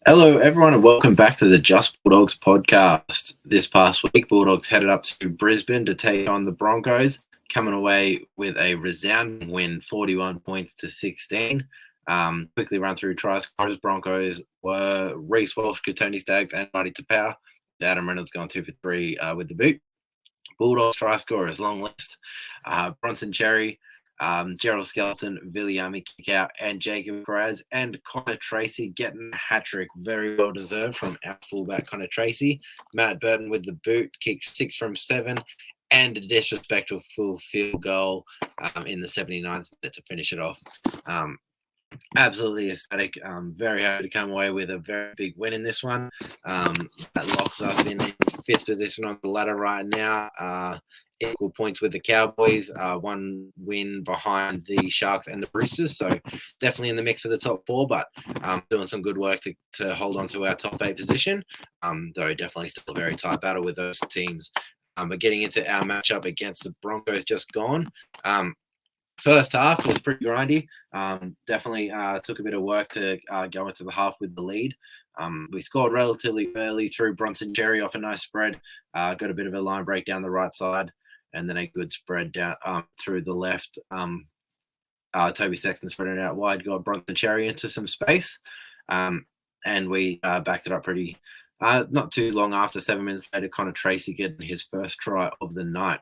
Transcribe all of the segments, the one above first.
Hello, everyone, and welcome back to the Just Bulldogs podcast. This past week, Bulldogs headed up to Brisbane to take on the Broncos, coming away with a resounding win, 41 points to 16. Quickly run through try scorers. Broncos were Reece Walsh, Tony Staggs, and Marty Tapau. Adam Reynolds going 2 for 3 with the boot. Bulldogs try scorers, long list. Bronson Cherry, Gerald Skelton, Viliami Kickout, and Jacob Perez, and Connor Tracy getting a hat trick. Very well deserved from our fullback Connor Tracy. Matt Burton with the boot, kicked 6 from 7, and a disrespectful full field goal in the 79th minute to finish it off. Absolutely ecstatic. Very happy to come away with a very big win in this one. That locks us in 5th position on the ladder right now. Equal points with the Cowboys. One win behind the Sharks and the Roosters. So definitely in the mix for the top 4, but doing some good work to hold on to our top 8 position. Though definitely still a very tight battle with those teams. But getting into our matchup against the Broncos just gone. First half was pretty grindy. Definitely took a bit of work to go into the half with the lead. We scored relatively early through Bronson Cherry off a nice spread. Got a bit of a line break down the right side, and then a good spread down through the left. Toby Sexton spread it out wide, got Bronson Cherry into some space, and we backed it up pretty. Not too long after, 7 minutes later, Connor Tracy getting his first try of the night.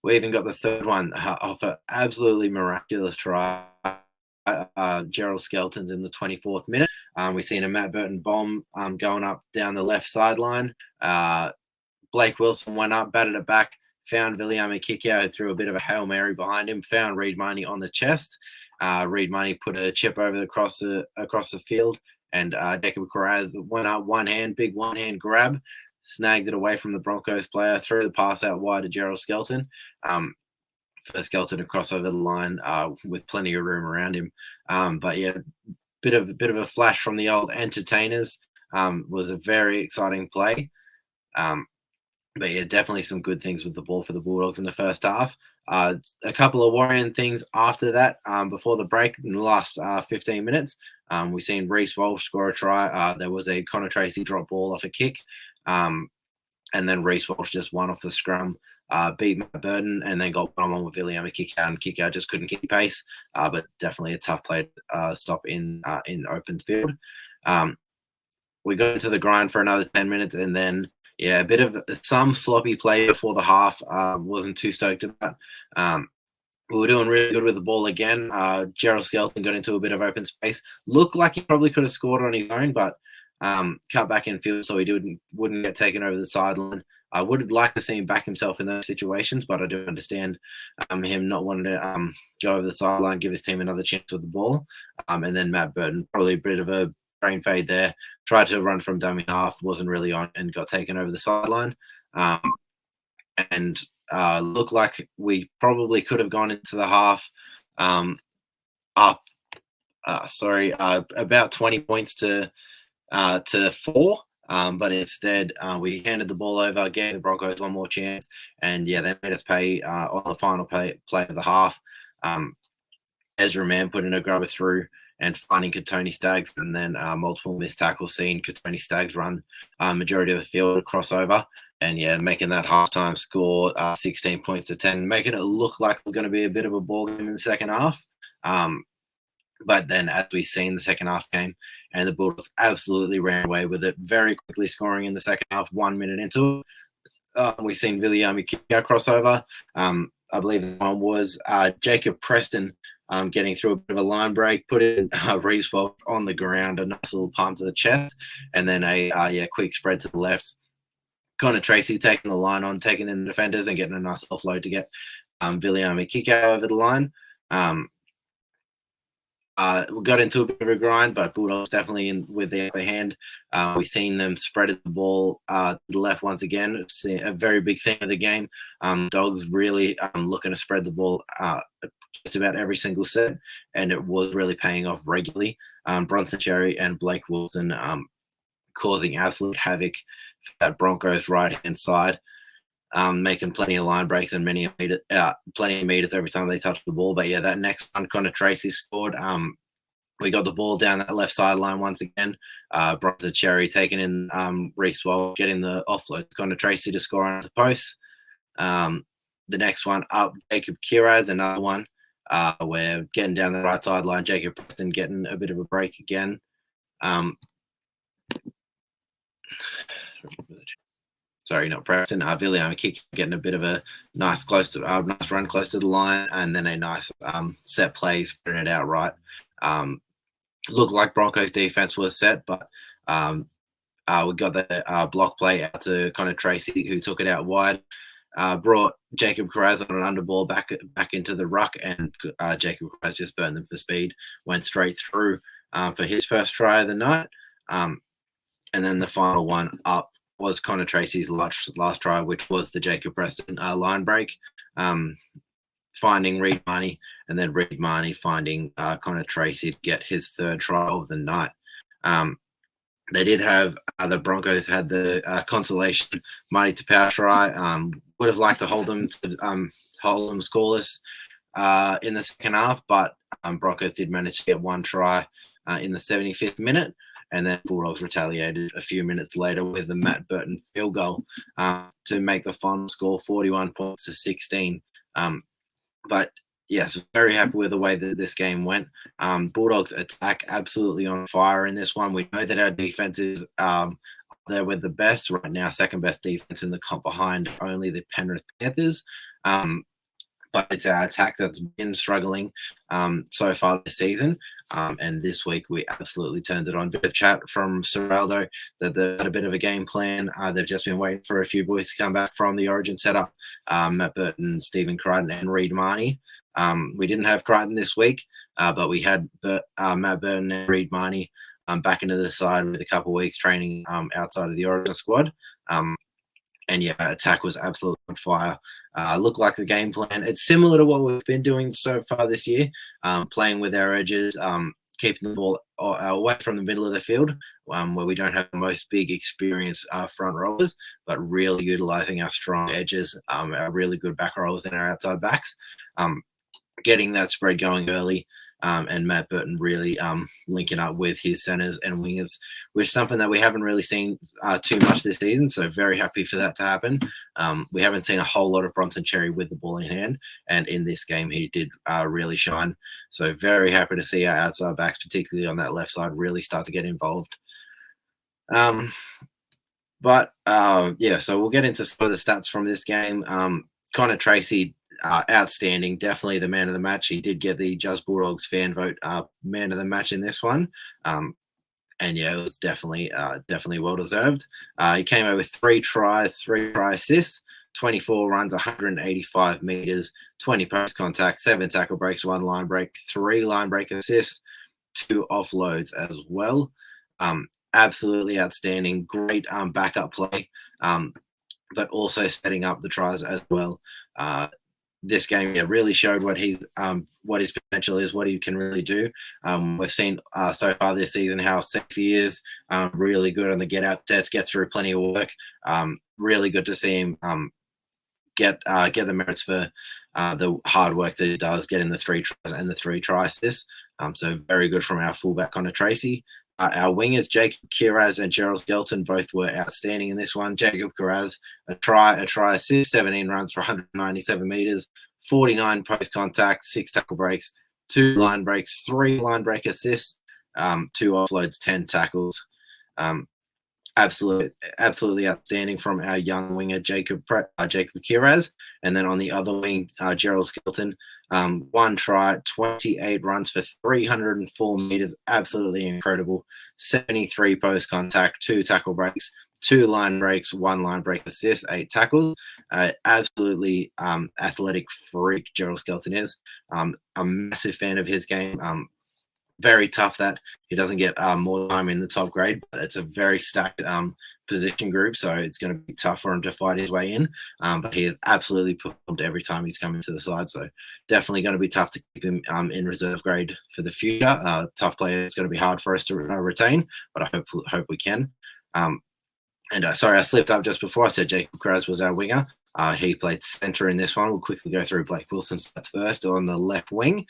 We even got the third one off an absolutely miraculous try. Gerald Skelton's in the 24th minute. We've seen a Matt Burton bomb going up down the left sideline. Blake Wilson went up, batted it back, found Viliami Kickout, who threw a bit of a Hail Mary behind him, found Reed Money on the chest. Reed Money put a chip across the field, and Jacob Carraz went up big one-hand grab, snagged it away from the Broncos player, threw the pass out wide to Gerald Skelton. For Skelton to cross over the line with plenty of room around him. But yeah, bit of a flash from the old entertainers. Was a very exciting play. But yeah, definitely some good things with the ball for the Bulldogs in the first half. A couple of worrying things after that before the break in the last 15 minutes. We've seen Reece Walsh score a try. There was a Connor Tracy drop ball off a kick. And then Reece Walsh just won off the scrum, beat Matt Burton, and then got one-on-one with Viliami Kickout, and Kickout just couldn't keep pace. But definitely a tough play to stop in open field. We go into the grind for another 10 minutes, and then a bit of some sloppy play before the half. Wasn't too stoked about. We were doing really good with the ball again. Gerald Skelton got into a bit of open space. Looked like he probably could have scored on his own, but cut back in field so he wouldn't get taken over the sideline. I would like to see him back himself in those situations, but I do understand him not wanting to go over the sideline, give his team another chance with the ball. And then Matt Burton, probably a bit of a brain fade there, tried to run from dummy half, wasn't really on, and got taken over the sideline. And looked like we probably could have gone into the half up, about 20 points to 4. But instead, we handed the ball over, gave the Broncos one more chance, and they made us pay on the final play of the half. Ezra Mann put in a grubber through and finding Tony Staggs, and then multiple missed tackles, seeing Tony Staggs run majority of the field crossover, and making that halftime score 16 points to 10, making it look like it was going to be a bit of a ball game in the second half. But then, as we see in the second half game, and the Bulldogs absolutely ran away with it, very quickly scoring in the second half, 1 minute into it. We've seen Viliami Kickout crossover. I believe the one was Jacob Preston getting through a bit of a line break, putting Reece Walsh on the ground, a nice little palm to the chest, and then a quick spread to the left. Connor Tracy taking the line on, taking in the defenders, and getting a nice offload to get Viliami Kickout over the line. We got into a bit of a grind, but Bulldogs definitely in with the upper hand. We've seen them spread the ball to the left once again. It's a very big thing of the game. Dogs really looking to spread the ball just about every single set, and it was really paying off regularly. Bronson Cherry and Blake Wilson causing absolute havoc for that Broncos right-hand side. Making plenty of line breaks and plenty of meters every time they touch the ball. But that next one, Connor Tracy scored. We got the ball down that left sideline once again. Bronson Cherry taking in Reece Wall, getting the offload. Connor Tracy to score on the post. The next one up, Jacob Kiraz, another one. We're getting down the right sideline. Jacob Preston getting a bit of a break again. Sorry, not Preston. William Kick getting a bit of a nice nice run close to the line, and then a nice set play, spreading it out right. Looked like Broncos defense was set, but we got the block play out to Connor Tracy, who took it out wide. Brought Jacob Carraz on an underball back into the ruck, and Jacob Carraz just burned them for speed, went straight through for his first try of the night. And then the final one up was Connor Tracy's last try, which was the Jacob Preston line break, finding Reed Marnie, and then Reed Marnie finding Connor Tracy to get his third try of the night. They did have the Broncos had the consolation Marty Tapau try. Would have liked to hold them scoreless in the second half, but Broncos did manage to get one try in the 75th minute, and then Bulldogs retaliated a few minutes later with the Matt Burton field goal to make the final score 41 points to 16. But yes, very happy with the way that this game went. Bulldogs attack absolutely on fire in this one. We know that our defense is there with the best right now, second best defense in the comp behind only the Penrith Panthers. But it's our attack that's been struggling so far this season. And this week we absolutely turned it on. Bit of chat from Seraldo that they had a bit of a game plan. They've just been waiting for a few boys to come back from the Origin setup. Matt Burton, Stephen Crichton, and Reed Marnie. We didn't have Crichton this week, but we had Matt Burton and Reed Marnie back into the side with a couple of weeks training outside of the Origin squad. And yeah, attack was absolutely on fire. Looked like the game plan. It's similar to what we've been doing so far this year, playing with our edges, keeping the ball away from the middle of the field, where we don't have the most big experienced front rowers, but really utilizing our strong edges, our really good back rowers and our outside backs, getting that spread going early. And Matt Burton really linking up with his centers and wingers, which is something that we haven't really seen too much this season. So very happy for that to happen. We haven't seen a whole lot of Bronson Cherry with the ball in hand, and in this game he did really shine. So very happy to see our outside backs, particularly on that left side, really start to get involved. Yeah, so we'll get into some of the stats from this game. Connor Tracy, outstanding, definitely the man of the match. He did get the Just Bulldogs fan vote man of the match in this one, and yeah, it was definitely well deserved. He came out with 3 tries, 3 try assists, 24 runs, 185 meters, 20 post contact, 7 tackle breaks, 1 line break, 3 line break assists, 2 offloads as well. Absolutely outstanding, great backup play, but also setting up the tries as well. This game really showed what his potential is, what he can really do. We've seen so far this season how safe he is, really good on the get out sets, gets through plenty of work. Really good to see him get the merits for the hard work that he does, getting the 3 tries and the 3 try assists. So very good from our fullback Connor Tracy. Our wingers, Jacob Kiraz and Gerald Skelton, both were outstanding in this one. Jacob Kiraz, a try assist, 17 runs for 197 meters, 49 post contact, 6 tackle breaks, 2 line breaks, 3 line break assists, 2 offloads, 10 tackles. Absolutely outstanding from our young winger, Jacob Kiraz. And then on the other wing, Gerald Skelton, 1 try, 28 runs for 304 meters. Absolutely incredible. 73 post contact, 2 tackle breaks, 2 line breaks, 1 line break assist, 8 tackles. Absolutely athletic freak Gerald Skelton is. I'm a massive fan of his game. Very tough that he doesn't get more time in the top grade, but it's a very stacked position group, so it's going to be tough for him to fight his way in. But he has absolutely performed every time he's come into the side, so definitely going to be tough to keep him in reserve grade for the future. Tough player. It's going to be hard for us to retain, but I hope we can. Sorry, I slipped up just before. I said Jacob Kraz was our winger. He played centre in this one. We'll quickly go through Blake Wilson's stats first on the left wing.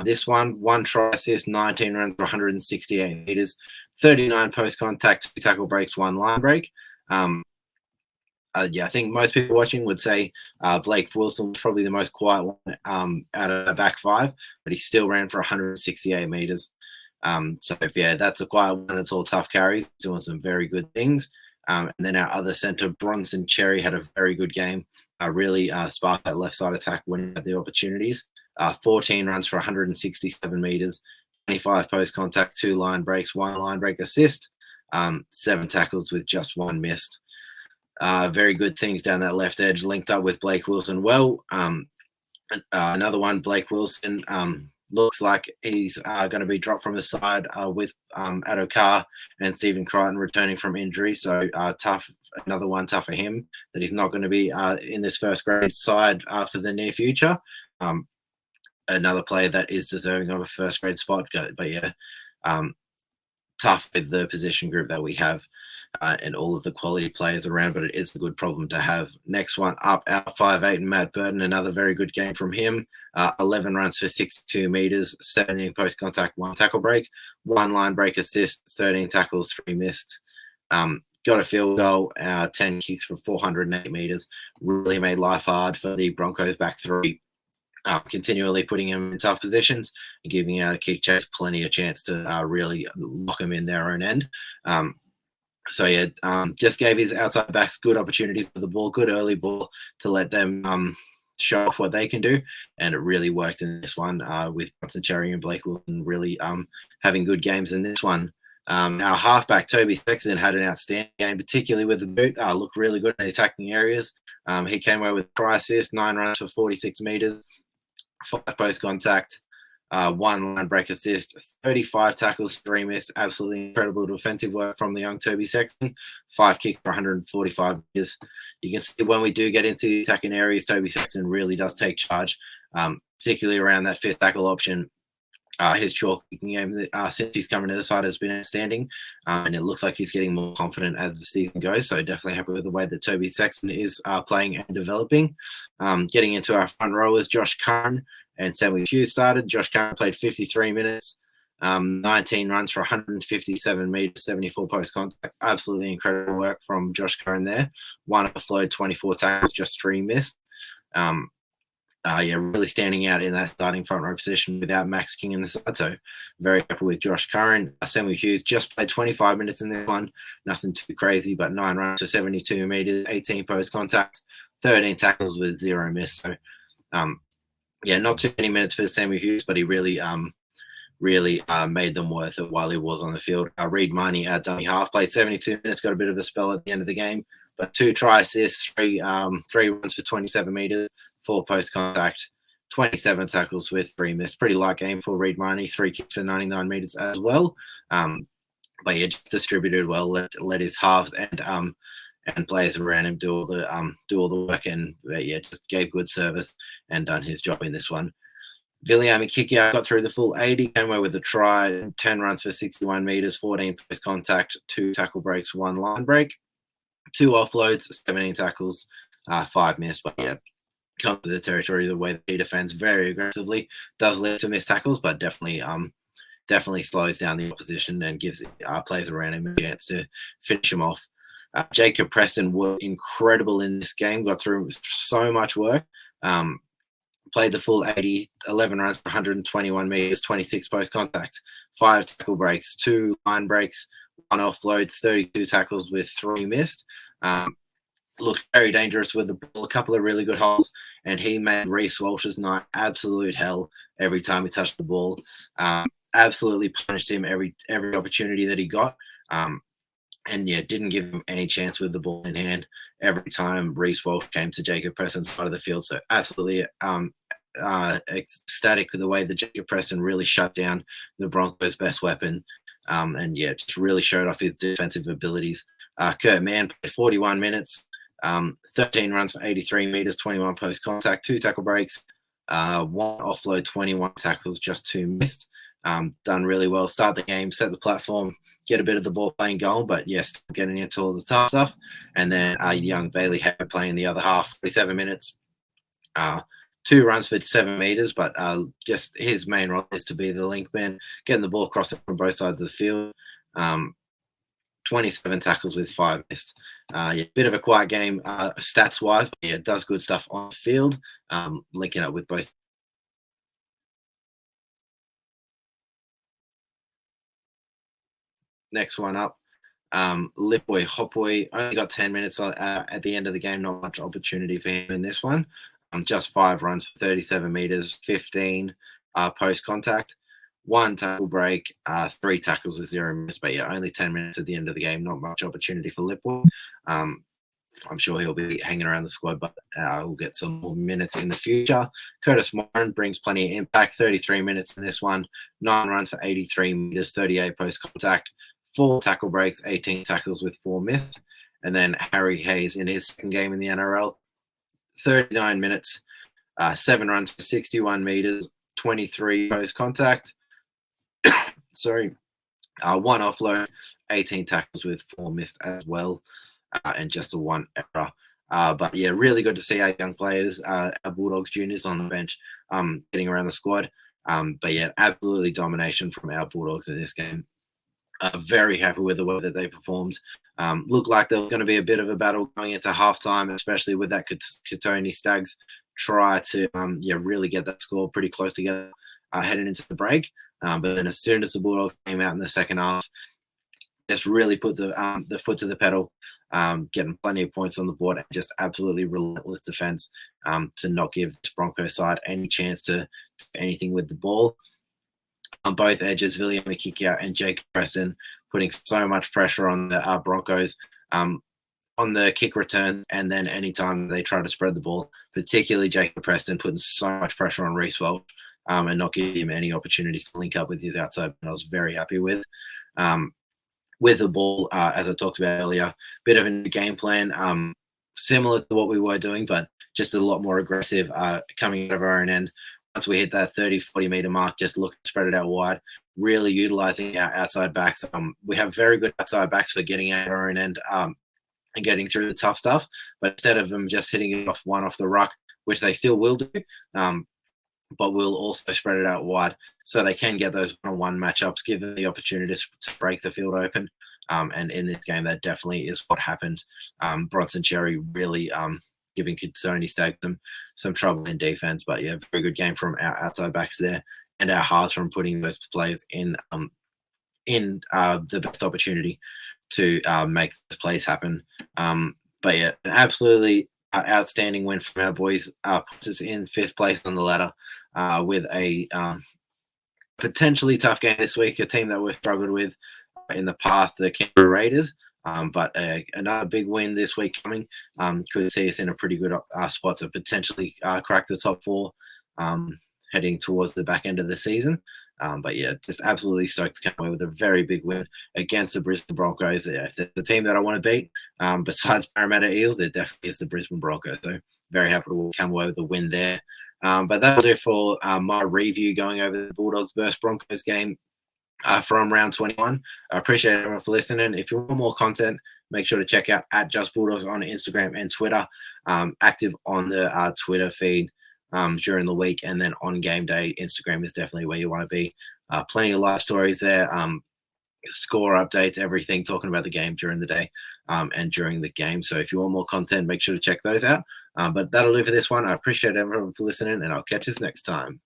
This one try assist, 19 runs for 168 metres, 39 post contact, 2 tackle breaks, 1 line break. I think most people watching would say Blake Wilson was probably the most quiet one out of the back five, but he still ran for 168 metres. So that's a quiet one. It's all tough carries, doing some very good things. And then our other centre, Bronson Cherry, had a very good game. Really sparked that left side attack when he had the opportunities. 14 runs for 167 metres, 25 post contact, 2 line breaks, 1 line break assist, 7 tackles with just 1 missed. Very good things down that left edge, linked up with Blake Wilson well. Another one, Blake Wilson, looks like he's going to be dropped from the side with Addo and Stephen Crichton returning from injury. So tough, another one tough for him that he's not going to be in this first grade side for the near future. Another player that is deserving of a first grade spot, but tough with the position group that we have and all of the quality players around, but it is a good problem to have. Next one up, our 5'8", Matt Burton, another very good game from him. 11 runs for 62 metres, 17 post contact, 1 tackle break, 1 line break assist, 13 tackles, 3 missed. Got a field goal, 10 kicks for 408 metres. Really made life hard for the Broncos back three. Continually putting him in tough positions and giving our kick chase plenty of chance to really lock him in their own end. Just gave his outside backs good opportunities for the ball, good early ball to let them show off what they can do, and it really worked in this one with Bronson Cherry and Blake Wilson really having good games in this one. Our halfback, Toby Sexton, had an outstanding game, particularly with the boot. Looked really good in the attacking areas. He came away with a try assist, 9 runs for 46 metres, 5 post contact, 1 line break assist, 35 tackles, 3 missed. Absolutely incredible defensive work from the young Toby Sexton. 5 kicks for 145 metres. You can see when we do get into the attacking areas, Toby Sexton really does take charge, particularly around that 5th tackle option. His chalk kicking game since he's coming to the side has been outstanding, and it looks like he's getting more confident as the season goes. So definitely happy with the way that Toby Sexton is playing and developing. Getting into our front rowers, Josh Curran and Samuel Hughes started. Josh Curran played 53 minutes, 19 runs for 157 metres, 74 post contact. Absolutely incredible work from Josh Curran there. 1 offload, 24 tackles, just 3 missed. Really standing out in that starting front row position without Max King in the side. So very happy with Josh Curran. Samuel Hughes just played 25 minutes in this one. Nothing too crazy, but 9 runs to 72 metres, 18 post contact, 13 tackles with 0 miss. So, not too many minutes for Samuel Hughes, but he really made them worth it while he was on the field. Reed Miney, our dummy half, played 72 minutes, got a bit of a spell at the end of the game, but 2 try assists, 3 runs for 27 metres, 4 post contact, 27 tackles with 3 missed. Pretty light game for Reed Miney, 3 kicks for 99 metres as well. Just distributed well, let his halves and players around him do all the work, and just gave good service and done his job in this one. Viliami Kikia got through the full 80, came away with a try, 10 runs for 61 metres, 14 post contact, 2 tackle breaks, 1 line break, 2 offloads, 17 tackles, 5 missed. But comes to the territory the way that he defends very aggressively, does lead to missed tackles, but definitely slows down the opposition and gives players around him a chance to finish him off. Jacob Preston was incredible in this game, got through so much work. Played the full 80, 11 runs for 121 metres, 26 post contact, 5 tackle breaks, 2 line breaks, 1 offload, 32 tackles with 3 missed. Looked very dangerous with the ball, a couple of really good holes, and he made Reece Walsh's night absolute hell every time he touched the ball. Absolutely punished him every opportunity that he got. Didn't give him any chance with the ball in hand every time Reece Walsh came to Jacob Preston's side of the field. So absolutely ecstatic with the way that Jacob Preston really shut down the Broncos' best weapon, just really showed off his defensive abilities. Kurt Mann played 41 minutes, 13 runs for 83 metres, 21 post contact, 2 tackle breaks, 1 offload, 21 tackles, just 2 missed. Done really well. Start the game, set the platform, get a bit of the ball playing going, but yes, getting into all the tough stuff. And then young Bailey had playing the other half, 47 minutes. 2 runs for 7 meters, but just his main role is to be the link man, getting the ball across from both sides of the field. 27 tackles with 5 missed. Yeah, bit of a quiet game stats wise, but yeah, does good stuff on the field, linking up with both. Next one up, Lipboy Hopboy only got 10 minutes at the end of the game. Not much opportunity for him in this one. Just 5 runs for 37 meters, 15 post contact, 1 tackle break, 3 tackles with 0 miss. But yeah, only 10 minutes at the end of the game. Not much opportunity for Lipboy. I'm sure he'll be hanging around the squad, but we'll get some more minutes in the future. Curtis Moran brings plenty of impact. 33 minutes in this one, 9 runs for 83 meters, 38 post contact, 4 tackle breaks, 18 tackles with 4 missed. And then Harry Hayes in his second game in the NRL, 39 minutes, 7 runs for 61 meters, 23 post contact. Sorry, 1 offload, 18 tackles with 4 missed as well, and just a 1 error. But yeah, really good to see our young players, our Bulldogs juniors on the bench, getting around the squad. But yeah, absolutely domination from our Bulldogs in this game. Very happy with the way that they performed. Looked like there was going to be a bit of a battle going into halftime, especially with that Katoni Stags try to really get that score pretty close together heading into the break. But then as soon as the Bulldogs came out in the second half, just really put the foot to the pedal, getting plenty of points on the board, and just absolutely relentless defense to not give this Broncos side any chance to do anything with the ball. On both edges, William Kikia and Jake Preston putting so much pressure on the Broncos on the kick return, and then anytime they try to spread the ball, particularly Jacob Preston putting so much pressure on Reece Welch and not giving him any opportunities to link up with his outside. I was very happy with. With the ball, as I talked about earlier, bit of a new game plan, similar to what we were doing, but just a lot more aggressive coming out of our own end. Once we hit that 30, 40 meter mark, just look to spread it out wide, really utilizing our outside backs. We have very good outside backs for getting out our own end and getting through the tough stuff. But instead of them just hitting it off the ruck, which they still will do, but we'll also spread it out wide so they can get those one-on-one matchups, give them the opportunities to break the field open. And in this game, that definitely is what happened. Bronson Cherry really giving Sony Stag some trouble in defense. But yeah, very good game from our outside backs there, and our halves from putting those players in the best opportunity to make the plays happen. But yeah, an absolutely outstanding win from our boys. Puts us in 5th place on the ladder with a potentially tough game this week, a team that we've struggled with in the past, the Canberra Raiders. But another big win this week coming could see us in a pretty good spot to potentially crack the top 4 heading towards the back end of the season. But yeah, just absolutely stoked to come away with a very big win against the Brisbane Broncos. If there's the team that I want to beat, besides Parramatta Eels, it definitely is the Brisbane Broncos. So very happy to come away with a win there. But that'll do for my review going over the Bulldogs versus Broncos game from round 21. I appreciate everyone for listening. If you want more content, make sure to check out at JustBulldogs on Instagram and Twitter. Active on the Twitter feed during the week, and then on game day, Instagram is definitely where you want to be. Plenty of live stories there, score updates, everything, talking about the game during the day and during the game. So if you want more content, make sure to check those out. But that'll do for this one. I appreciate everyone for listening, and I'll catch us next time.